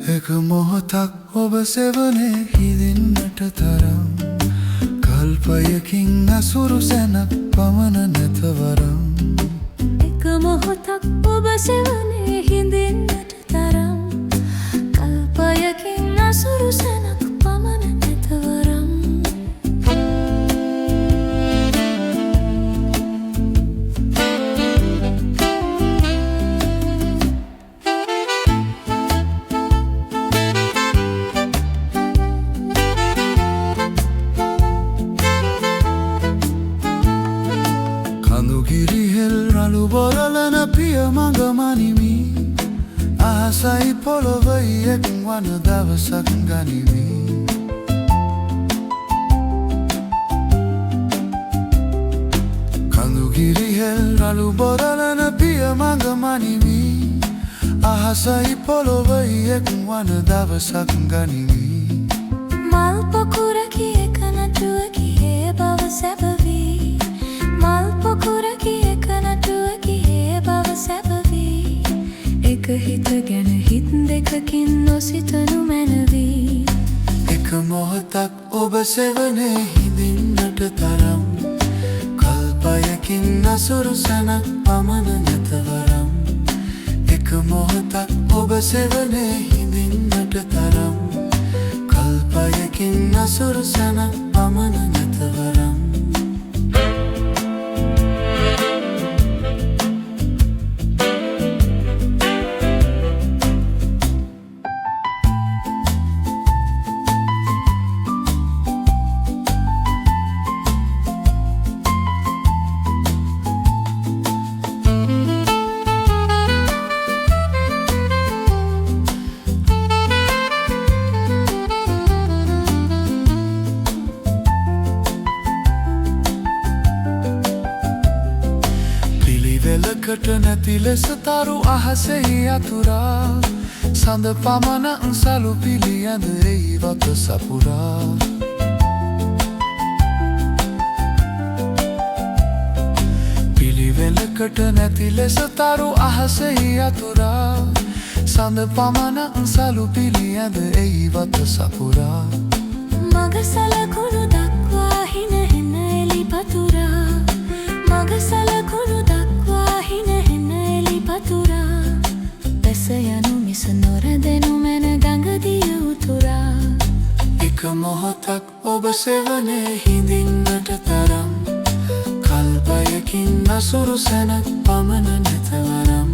එක මොහොතක් ඔබ සෙවනේ හිඳින්නට තරම් කල්පයකින් අසුරු සැනක් පමණ නැතවරම් එක මොහොතක් ඔබ සෙවනේ හිඳින්නට තරම් කල්පයකින් අසුරු සැනක් පමණ නැතවරම් කඳුගිරිහෙල් රළු බොරලන පිය මඟ මනිමි අහසයි පොළොවයි එක් වන දවසක් ගනිමි කඳුගිරිහෙල් රළු බොරලන පිය මඟ මනිමි අහසයි පොළොවයි එක් වන දවසක් ගනිමි මල් පොකුරකි එක නටුවකි ඒ බව සැබවි මල් පොකුරකි එක නටුවකි ඒ බව සැබවි එක හිත ගැන හිත් දෙකකින් නොසිතනු මැනවි එක මොහොතක් ඔබ සෙවනේ හිඳින්නට තරම් කල්පයකින් අසුරු සැනක් පමණ නැතවරම් එක මොහොතක් ඔබ සෙවනේ හිඳින්නට තරම් කල්පයකින් අසුරු සැනක් පමණ නැතවරම් වෙලකට නැති ලෙස තරු අහසෙහි අතුරා සඳ පමණ සලු පිළියඳ එයි වත සපුරා පිළිවෙලකට නැති ලෙස තරු අහසෙහි අතුරා සඳ පමණ සලු පිළියඳ එයි වත සපුරා මග සලකුණු දක්වා හින හෙන එලි පතුරා මග සලකුණු දක්වා හින හෙන එලි පතුරා දැස යනු මිස නොරැදෙනු මැන ගඟදිය උතුරා එක මොහොතක් ඔබ සෙවනේ හිඳින්නට තරම් කල්පයකින් අසුරු සැනක් පමණ නැතවරම්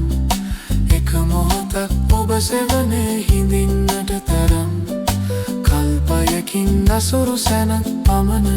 එක මොහොතක් ඔබ සෙවනේ හිඳින්නට තරම් කල්පයකින් අසුරු සැනක් පමණ